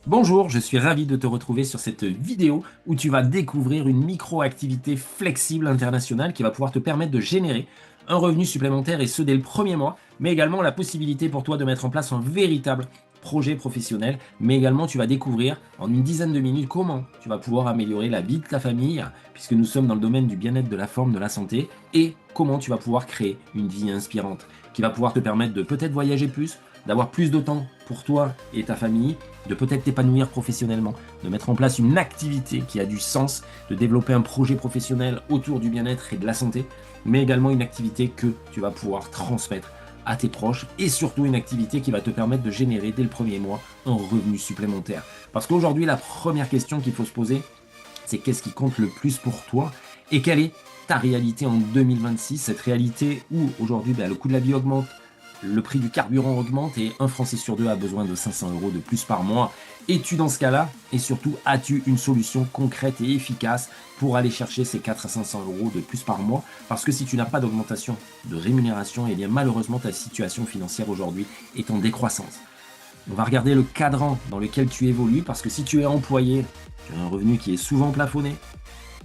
Bonjour, je suis ravi de te retrouver sur cette vidéo où tu vas découvrir une micro-activité flexible internationale qui va pouvoir te permettre de générer un revenu supplémentaire et ce dès le premier mois, mais également la possibilité pour toi de mettre en place un véritable projet professionnel, mais également tu vas découvrir en une dizaine de minutes comment tu vas pouvoir améliorer la vie de ta famille, puisque nous sommes dans le domaine du bien-être, de la forme, de la santé, et comment tu vas pouvoir créer une vie inspirante qui va pouvoir te permettre de peut-être voyager plus, d'avoir plus de temps pour toi et ta famille, de peut-être t'épanouir professionnellement, de mettre en place une activité qui a du sens, de développer un projet professionnel autour du bien-être et de la santé, mais également une activité que tu vas pouvoir transmettre à tes proches et surtout une activité qui va te permettre de générer dès le premier mois un revenu supplémentaire. Parce qu'aujourd'hui, la première question qu'il faut se poser, c'est qu'est-ce qui compte le plus pour toi et quelle est ta réalité en 2026, cette réalité où aujourd'hui le coût de la vie augmente, le prix du carburant augmente et un Français sur deux a besoin de 500 € de plus par mois. Es-tu dans ce cas-là? Et surtout, as-tu une solution concrète et efficace pour aller chercher ces 4 à 500 € de plus par mois? Parce que si tu n'as pas d'augmentation de rémunération, eh bien malheureusement ta situation financière aujourd'hui est en décroissance. On va regarder le cadran dans lequel tu évolues parce que si tu es employé, tu as un revenu qui est souvent plafonné,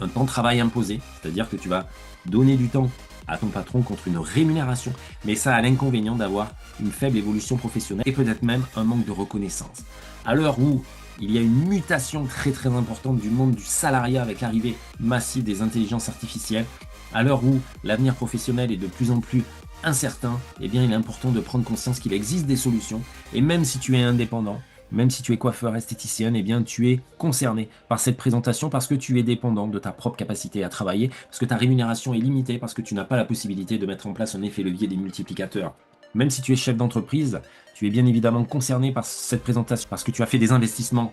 un temps de travail imposé, c'est-à-dire que tu vas donner du temps à ton patron contre une rémunération, mais ça a l'inconvénient d'avoir une faible évolution professionnelle et peut-être même un manque de reconnaissance. À l'heure où il y a une mutation très très importante du monde du salariat avec l'arrivée massive des intelligences artificielles, à l'heure où l'avenir professionnel est de plus en plus incertain, eh bien il est important de prendre conscience qu'il existe des solutions et même si tu es indépendant, même si tu es coiffeur esthéticien, eh bien tu es concerné par cette présentation parce que tu es dépendant de ta propre capacité à travailler, parce que ta rémunération est limitée, parce que tu n'as pas la possibilité de mettre en place un effet levier des multiplicateurs. Même si tu es chef d'entreprise, tu es bien évidemment concerné par cette présentation parce que tu as fait des investissements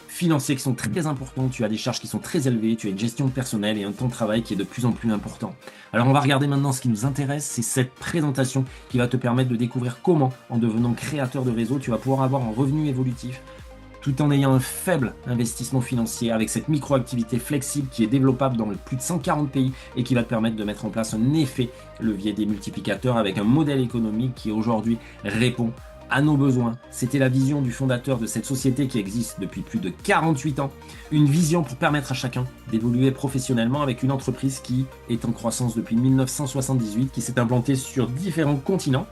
financiers qui sont très importants, tu as des charges qui sont très élevées, tu as une gestion de personnel et un temps de travail qui est de plus en plus important. Alors on va regarder maintenant ce qui nous intéresse, c'est cette présentation qui va te permettre de découvrir comment, en devenant créateur de réseau, tu vas pouvoir avoir un revenu évolutif tout en ayant un faible investissement financier avec cette micro-activité flexible qui est développable dans plus de 140 pays et qui va te permettre de mettre en place un effet levier des multiplicateurs avec un modèle économique qui aujourd'hui répond à nos besoins. C'était la vision du fondateur de cette société qui existe depuis plus de 48 ans. Une vision pour permettre à chacun d'évoluer professionnellement avec une entreprise qui est en croissance depuis 1978, qui s'est implantée sur différents continents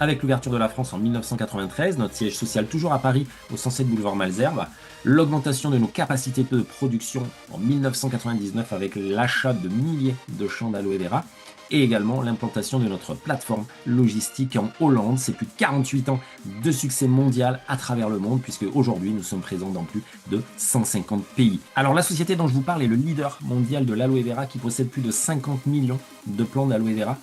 avec l'ouverture de la France en 1993, notre siège social toujours à Paris, au 107 boulevard Malesherbes, l'augmentation de nos capacités de production en 1999 avec l'achat de milliers de champs d'aloe vera, et également l'implantation de notre plateforme logistique en Hollande. C'est plus de 48 ans de succès mondial à travers le monde, puisque aujourd'hui nous sommes présents dans plus de 150 pays. Alors la société dont je vous parle est le leader mondial de l'aloe vera qui possède plus de 50 millions de plants d'aloe vera,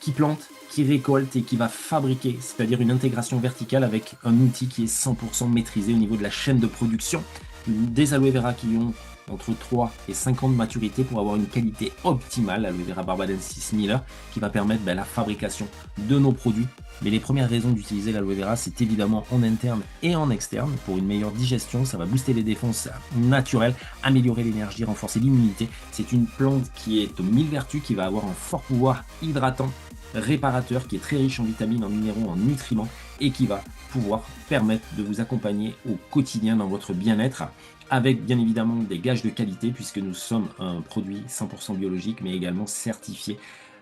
qui plante, qui récolte et qui va fabriquer, c'est-à-dire une intégration verticale avec un outil qui est 100% maîtrisé au niveau de la chaîne de production. Des aloe vera qui ont entre 3 et 5 ans de maturité pour avoir une qualité optimale, l'aloe vera barbadensis Miller, qui va permettre la fabrication de nos produits. Mais les premières raisons d'utiliser l'aloe vera, c'est évidemment en interne et en externe. Pour une meilleure digestion, ça va booster les défenses naturelles, améliorer l'énergie, renforcer l'immunité. C'est une plante qui est aux 1000 vertus, qui va avoir un fort pouvoir hydratant, réparateur, qui est très riche en vitamines, en minéraux, en nutriments et qui va pouvoir permettre de vous accompagner au quotidien dans votre bien-être avec bien évidemment des gages de qualité puisque nous sommes un produit 100% biologique mais également certifié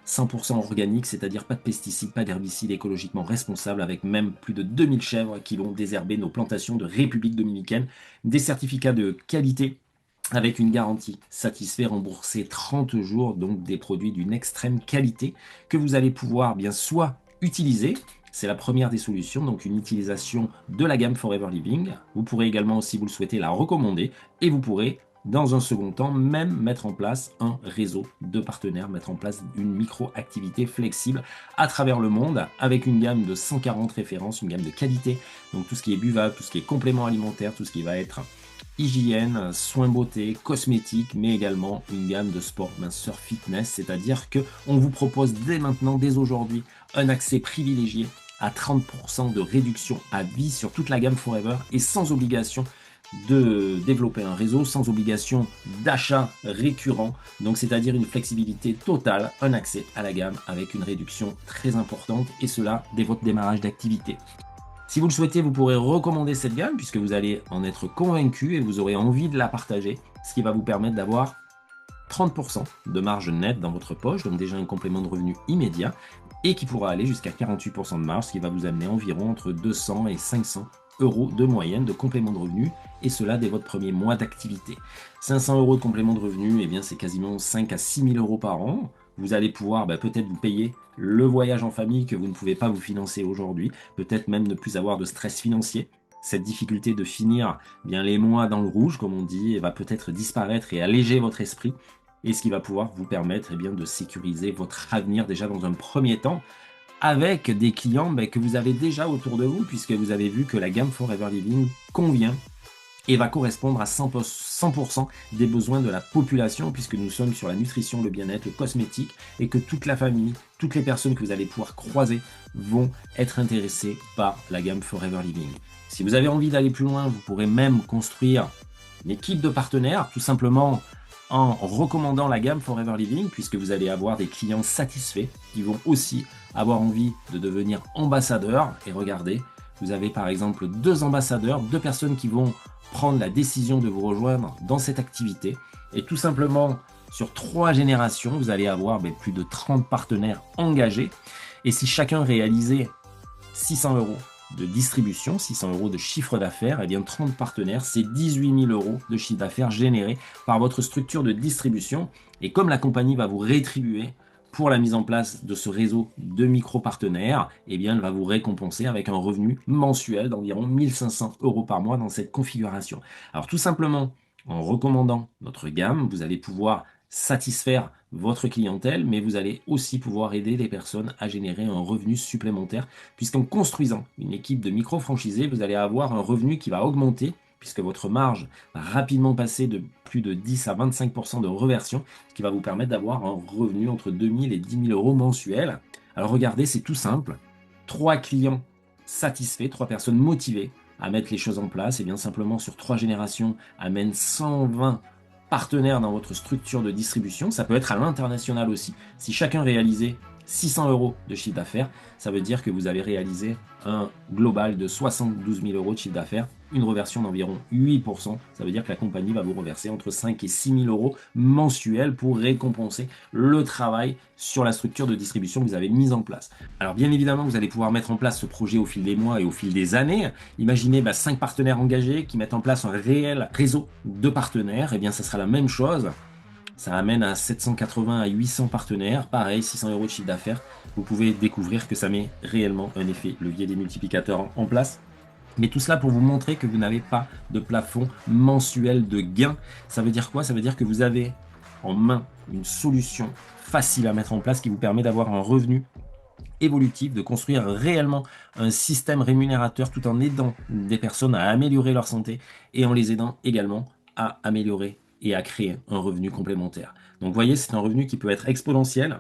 100% organique, c'est-à-dire pas de pesticides, pas d'herbicides, écologiquement responsable, avec même plus de 2000 chèvres qui vont désherber nos plantations de République dominicaine, des certificats de qualité avec une garantie satisfait remboursée 30 jours, donc des produits d'une extrême qualité que vous allez pouvoir bien soit utiliser, c'est la première des solutions, donc une utilisation de la gamme Forever Living. Vous pourrez également, si vous le souhaitez, la recommander et vous pourrez, dans un second temps, même mettre en place un réseau de partenaires, mettre en place une micro-activité flexible à travers le monde avec une gamme de 140 références, une gamme de qualité, donc tout ce qui est buvable, tout ce qui est complément alimentaire, tout ce qui va être hygiène, soins beauté, cosmétiques, mais également une gamme de sport, minceur, fitness, c'est-à-dire que on vous propose dès maintenant, dès aujourd'hui, un accès privilégié à 30% de réduction à vie sur toute la gamme Forever et sans obligation de développer un réseau, sans obligation d'achat récurrent, donc c'est-à-dire une flexibilité totale, un accès à la gamme avec une réduction très importante et cela dès votre démarrage d'activité. Si vous le souhaitez, vous pourrez recommander cette gamme puisque vous allez en être convaincu et vous aurez envie de la partager, ce qui va vous permettre d'avoir 30% de marge nette dans votre poche, donc déjà un complément de revenu immédiat, et qui pourra aller jusqu'à 48% de marge, ce qui va vous amener environ entre 200 et 500 euros de moyenne de complément de revenu, et cela dès votre premier mois d'activité. 500 euros de complément de revenu, eh bien c'est quasiment 5 à 6 000 euros par an. Vous allez pouvoir peut-être vous payer le voyage en famille que vous ne pouvez pas vous financer aujourd'hui, peut-être même ne plus avoir de stress financier. Cette difficulté de finir bien les mois dans le rouge, comme on dit, va peut-être disparaître et alléger votre esprit, et ce qui va pouvoir vous permettre bien, de sécuriser votre avenir déjà dans un premier temps, avec des clients que vous avez déjà autour de vous, puisque vous avez vu que la gamme Forever Living convient et va correspondre à 100% des besoins de la population, puisque nous sommes sur la nutrition, le bien-être, le cosmétique, et que toute la famille, toutes les personnes que vous allez pouvoir croiser vont être intéressées par la gamme Forever Living. Si vous avez envie d'aller plus loin, vous pourrez même construire une équipe de partenaires, tout simplement en recommandant la gamme Forever Living, puisque vous allez avoir des clients satisfaits qui vont aussi avoir envie de devenir ambassadeurs. Et regardez, vous avez par exemple 2 ambassadeurs, 2 personnes qui vont prendre la décision de vous rejoindre dans cette activité. Et tout simplement, sur 3 générations, vous allez avoir plus de 30 partenaires engagés. Et si chacun réalisait 600 euros de distribution, 600 euros de chiffre d'affaires, et bien 30 partenaires, c'est 18 000 euros de chiffre d'affaires générés par votre structure de distribution. Et comme la compagnie va vous rétribuer pour la mise en place de ce réseau de micro-partenaires, eh bien elle va vous récompenser avec un revenu mensuel d'environ 1 500 euros par mois dans cette configuration. Alors tout simplement, en recommandant notre gamme, vous allez pouvoir satisfaire votre clientèle, mais vous allez aussi pouvoir aider les personnes à générer un revenu supplémentaire, puisqu'en construisant une équipe de micro-franchisés, vous allez avoir un revenu qui va augmenter, puisque votre marge va rapidement passer de plus de 10 à 25% de reversion, ce qui va vous permettre d'avoir un revenu entre 2 000 et 10 000 euros mensuels. Alors regardez, c'est tout simple. 3 clients satisfaits, 3 personnes motivées à mettre les choses en place, et bien simplement sur 3 générations, amène 120 partenaires dans votre structure de distribution. Ça peut être à l'international aussi. Si chacun réalisait 600 euros de chiffre d'affaires, ça veut dire que vous avez réalisé un global de 72 000 euros de chiffre d'affaires, une reversion d'environ 8%. Ça veut dire que la compagnie va vous reverser entre 5 et 6 000 euros mensuels pour récompenser le travail sur la structure de distribution que vous avez mise en place. Alors bien évidemment, vous allez pouvoir mettre en place ce projet au fil des mois et au fil des années. Imaginez 5 partenaires engagés qui mettent en place un réel réseau de partenaires. Et bien, ça sera la même chose. Ça amène à 780 à 800 partenaires, pareil, 600 euros de chiffre d'affaires. Vous pouvez découvrir que ça met réellement un effet levier des multiplicateurs en place. Mais tout cela pour vous montrer que vous n'avez pas de plafond mensuel de gain. Ça veut dire quoi? Ça veut dire que vous avez en main une solution facile à mettre en place qui vous permet d'avoir un revenu évolutif, de construire réellement un système rémunérateur tout en aidant des personnes à améliorer leur santé et en les aidant également à améliorer et à créer un revenu complémentaire. Donc vous voyez, c'est un revenu qui peut être exponentiel,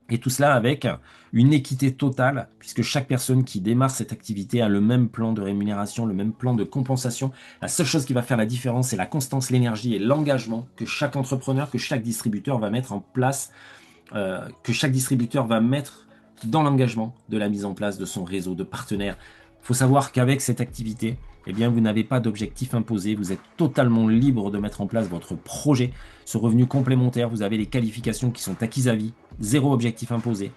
et tout cela avec une équité totale, puisque chaque personne qui démarre cette activité a le même plan de rémunération, le même plan de compensation. La seule chose qui va faire la différence, c'est la constance, l'énergie et l'engagement que chaque entrepreneur, que chaque distributeur va mettre en place, que chaque distributeur va mettre dans l'engagement de la mise en place de son réseau de partenaires. Il faut savoir qu'avec cette activité, eh bien, vous n'avez pas d'objectif imposé, vous êtes totalement libre de mettre en place votre projet. Ce revenu complémentaire, vous avez les qualifications qui sont acquises à vie, 0 objectif imposé,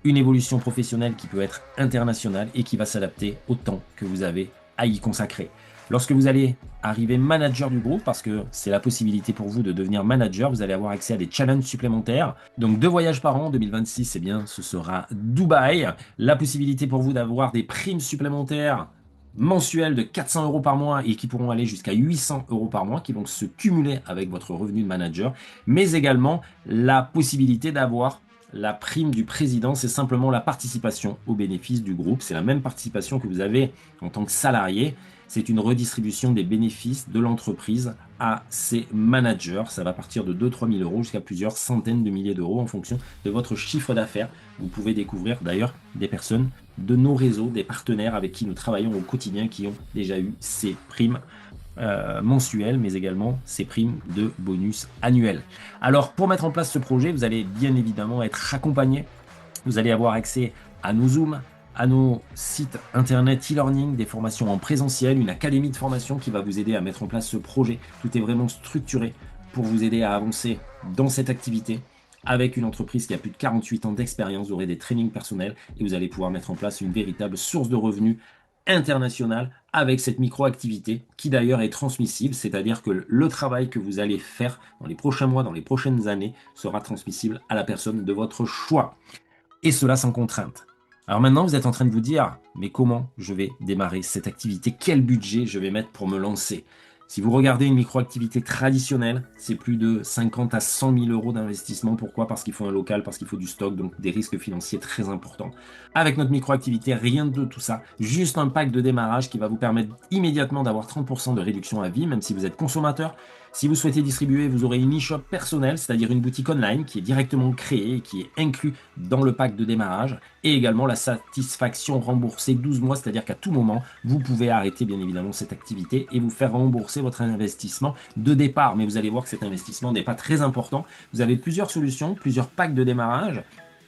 une évolution professionnelle qui peut être internationale et qui va s'adapter au temps que vous avez à y consacrer. Lorsque vous allez arriver manager du groupe, parce que c'est la possibilité pour vous de devenir manager, vous allez avoir accès à des challenges supplémentaires. Donc 2 voyages par an, 2026, eh bien, ce sera Dubaï. La possibilité pour vous d'avoir des primes supplémentaires mensuelles de 400 euros par mois et qui pourront aller jusqu'à 800 euros par mois, qui vont se cumuler avec votre revenu de manager, mais également la possibilité d'avoir la prime du président, c'est simplement la participation aux bénéfices du groupe. C'est la même participation que vous avez en tant que salarié. C'est une redistribution des bénéfices de l'entreprise à ses managers. Ça va partir de 2 000 à 3 000 euros jusqu'à plusieurs centaines de milliers d'euros en fonction de votre chiffre d'affaires. Vous pouvez découvrir d'ailleurs des personnes de nos réseaux, des partenaires avec qui nous travaillons au quotidien qui ont déjà eu ces primes mensuelles, mais également ces primes de bonus annuels. Alors pour mettre en place ce projet, vous allez bien évidemment être accompagné. Vous allez avoir accès à nos Zooms, à nos sites internet e-learning, des formations en présentiel, une académie de formation qui va vous aider à mettre en place ce projet. Tout est vraiment structuré pour vous aider à avancer dans cette activité. Avec une entreprise qui a plus de 48 ans d'expérience, vous aurez des trainings personnels et vous allez pouvoir mettre en place une véritable source de revenus internationale avec cette micro-activité qui d'ailleurs est transmissible, c'est-à-dire que le travail que vous allez faire dans les prochains mois, dans les prochaines années sera transmissible à la personne de votre choix. Et cela sans contrainte. Alors maintenant, vous êtes en train de vous dire, mais comment je vais démarrer cette activité? Quel budget je vais mettre pour me lancer? Si vous regardez une micro-activité traditionnelle, c'est plus de 50 à 100 000 euros d'investissement. Pourquoi? Parce qu'il faut un local, parce qu'il faut du stock, donc des risques financiers très importants. Avec notre micro-activité, rien de tout ça. Juste un pack de démarrage qui va vous permettre immédiatement d'avoir 30% de réduction à vie, même si vous êtes consommateur. Si vous souhaitez distribuer, vous aurez une e-shop personnelle, c'est-à-dire une boutique online qui est directement créée et qui est inclus dans le pack de démarrage. Et également la satisfaction remboursée 12 mois, c'est-à-dire qu'à tout moment, vous pouvez arrêter bien évidemment cette activité et vous faire rembourser votre investissement de départ. Mais vous allez voir que cet investissement n'est pas très important. Vous avez plusieurs solutions, plusieurs packs de démarrage.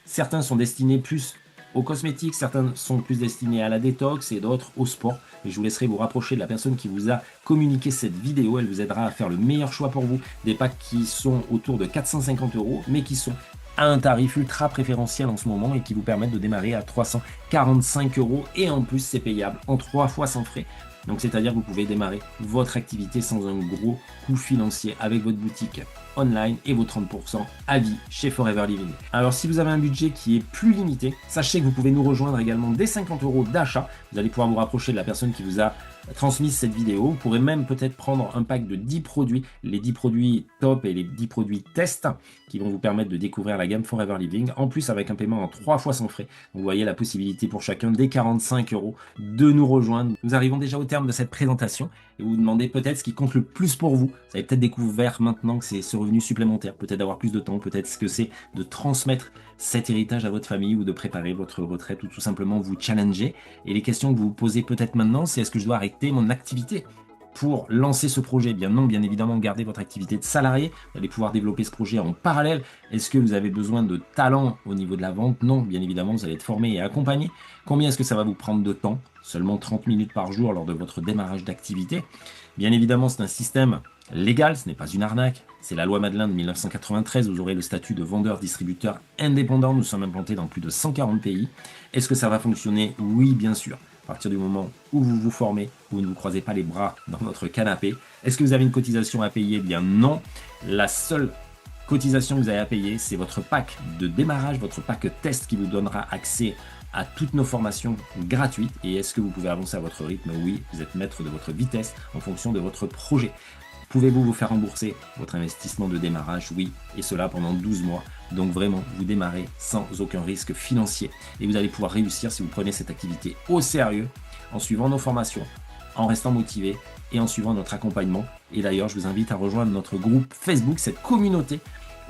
Certains sont destinés plus aux cosmétiques, certains sont plus destinés à la détox et d'autres au sport. Et je vous laisserai vous rapprocher de la personne qui vous a communiqué cette vidéo. Elle vous aidera à faire le meilleur choix pour vous. Des packs qui sont autour de 450 euros, mais qui sont à un tarif ultra préférentiel en ce moment et qui vous permettent de démarrer à 345 euros. Et en plus, c'est payable en 3 fois sans frais. Donc, c'est-à-dire que vous pouvez démarrer votre activité sans un gros coût financier avec votre boutique online et vos 30% à vie chez Forever Living. Alors, si vous avez un budget qui est plus limité, sachez que vous pouvez nous rejoindre également dès 50 euros d'achat. Vous allez pouvoir vous rapprocher de la personne qui vous a transmis cette vidéo. Vous pourrez même peut-être prendre un pack de 10 produits, les 10 produits top et les 10 produits test qui vont vous permettre de découvrir la gamme Forever Living. En plus, avec un paiement en 3 fois sans frais. Vous voyez la possibilité pour chacun dès 45 euros de nous rejoindre. Nous arrivons déjà au terme de cette présentation et vous vous demandez peut-être ce qui compte le plus pour vous. Vous avez peut-être découvert maintenant que c'est ce revenu supplémentaire, peut-être d'avoir plus de temps, peut-être ce que c'est de transmettre cet héritage à votre famille ou de préparer votre retraite ou tout simplement vous challenger. Et les questions que vous vous posez peut-être maintenant, c'est est-ce que je dois arrêter mon activité pour lancer ce projet? Bien non, bien évidemment, gardez votre activité de salarié. Vous allez pouvoir développer ce projet en parallèle. Est-ce que vous avez besoin de talent au niveau de la vente? Non, bien évidemment, vous allez être formé et accompagné. Combien est-ce que ça va vous prendre de temps? Seulement 30 minutes par jour lors de votre démarrage d'activité. Bien évidemment, c'est un système légal, ce n'est pas une arnaque. C'est la loi Madelin de 1993. Vous aurez le statut de vendeur-distributeur indépendant. Nous sommes implantés dans plus de 140 pays. Est-ce que ça va fonctionner? Oui, bien sûr. À partir du moment où vous vous formez, vous ne vous croisez pas les bras dans votre canapé. Est-ce que vous avez une cotisation à payer? Eh bien non. La seule cotisation que vous avez à payer, c'est votre pack de démarrage, votre pack test qui vous donnera accès à toutes nos formations gratuites. Et est-ce que vous pouvez avancer à votre rythme? Oui, vous êtes maître de votre vitesse en fonction de votre projet. Pouvez-vous vous faire rembourser votre investissement de démarrage? Oui, et cela pendant 12 mois. Donc vraiment, vous démarrez sans aucun risque financier. Et vous allez pouvoir réussir si vous prenez cette activité au sérieux, en suivant nos formations, en restant motivé et en suivant notre accompagnement. Et d'ailleurs, je vous invite à rejoindre notre groupe Facebook, cette communauté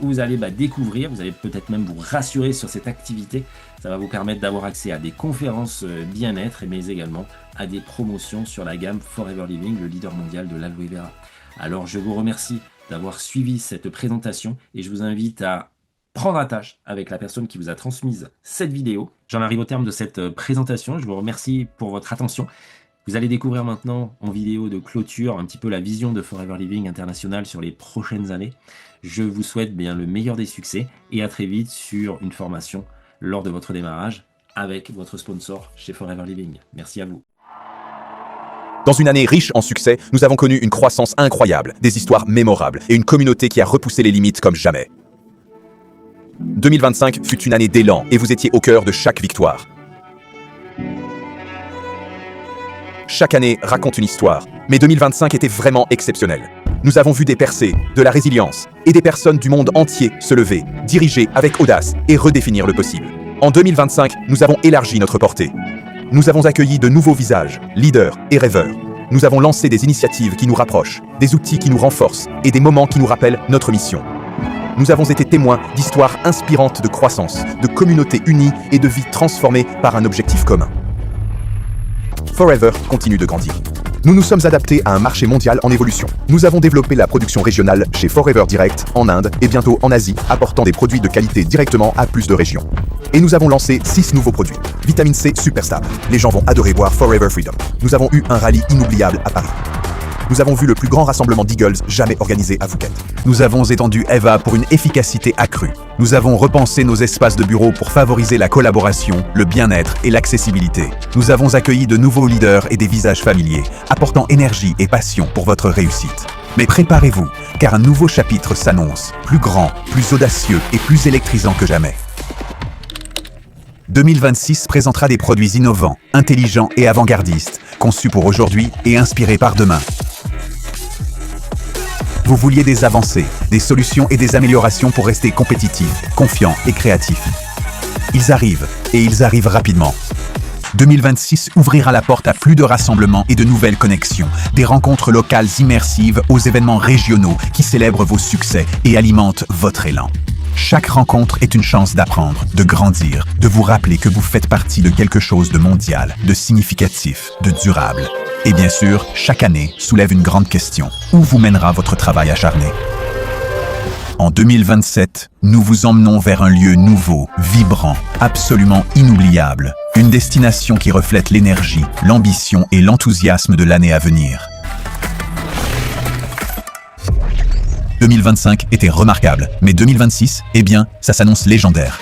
où vous allez découvrir, vous allez peut-être même vous rassurer sur cette activité. Ça va vous permettre d'avoir accès à des conférences bien-être, mais également à des promotions sur la gamme Forever Living, le leader mondial de l'aloe vera. Alors je vous remercie d'avoir suivi cette présentation et je vous invite à prendre attache avec la personne qui vous a transmis cette vidéo. J'en arrive au terme de cette présentation. Je vous remercie pour votre attention. Vous allez découvrir maintenant en vidéo de clôture un petit peu la vision de Forever Living International sur les prochaines années. Je vous souhaite bien le meilleur des succès et à très vite sur une formation lors de votre démarrage avec votre sponsor chez Forever Living. Merci à vous. Dans une année riche en succès, nous avons connu une croissance incroyable, des histoires mémorables et une communauté qui a repoussé les limites comme jamais. 2025 fut une année d'élan et vous étiez au cœur de chaque victoire. Chaque année raconte une histoire, mais 2025 était vraiment exceptionnel. Nous avons vu des percées, de la résilience et des personnes du monde entier se lever, diriger avec audace et redéfinir le possible. En 2025, nous avons élargi notre portée. Nous avons accueilli de nouveaux visages, leaders et rêveurs. Nous avons lancé des initiatives qui nous rapprochent, des outils qui nous renforcent et des moments qui nous rappellent notre mission. Nous avons été témoins d'histoires inspirantes de croissance, de communautés unies et de vies transformées par un objectif commun. Forever continue de grandir. Nous nous sommes adaptés à un marché mondial en évolution. Nous avons développé la production régionale chez Forever Direct en Inde et bientôt en Asie, apportant des produits de qualité directement à plus de régions. Et nous avons lancé 6 nouveaux produits. Vitamine C super stable. Les gens vont adorer boire Forever Freedom. Nous avons eu un rallye inoubliable à Paris. Nous avons vu le plus grand rassemblement d'Eagles jamais organisé à Phuket. Nous avons étendu Eva pour une efficacité accrue. Nous avons repensé nos espaces de bureau pour favoriser la collaboration, le bien-être et l'accessibilité. Nous avons accueilli de nouveaux leaders et des visages familiers, apportant énergie et passion pour votre réussite. Mais préparez-vous, car un nouveau chapitre s'annonce, plus grand, plus audacieux et plus électrisant que jamais. 2026 présentera des produits innovants, intelligents et avant-gardistes, conçus pour aujourd'hui et inspirés par demain. Vous vouliez des avancées, des solutions et des améliorations pour rester compétitif, confiant et créatif. Ils arrivent, et ils arrivent rapidement. 2026 ouvrira la porte à plus de rassemblements et de nouvelles connexions, des rencontres locales immersives aux événements régionaux qui célèbrent vos succès et alimentent votre élan. Chaque rencontre est une chance d'apprendre, de grandir, de vous rappeler que vous faites partie de quelque chose de mondial, de significatif, de durable. Et bien sûr, chaque année soulève une grande question. Où vous mènera votre travail acharné? En 2027, nous vous emmenons vers un lieu nouveau, vibrant, absolument inoubliable. Une destination qui reflète l'énergie, l'ambition et l'enthousiasme de l'année à venir. 2025 était remarquable, mais 2026, eh bien, ça s'annonce légendaire.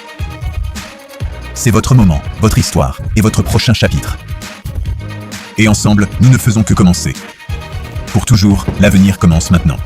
C'est votre moment, votre histoire et votre prochain chapitre. Et ensemble, nous ne faisons que commencer. Pour toujours, l'avenir commence maintenant.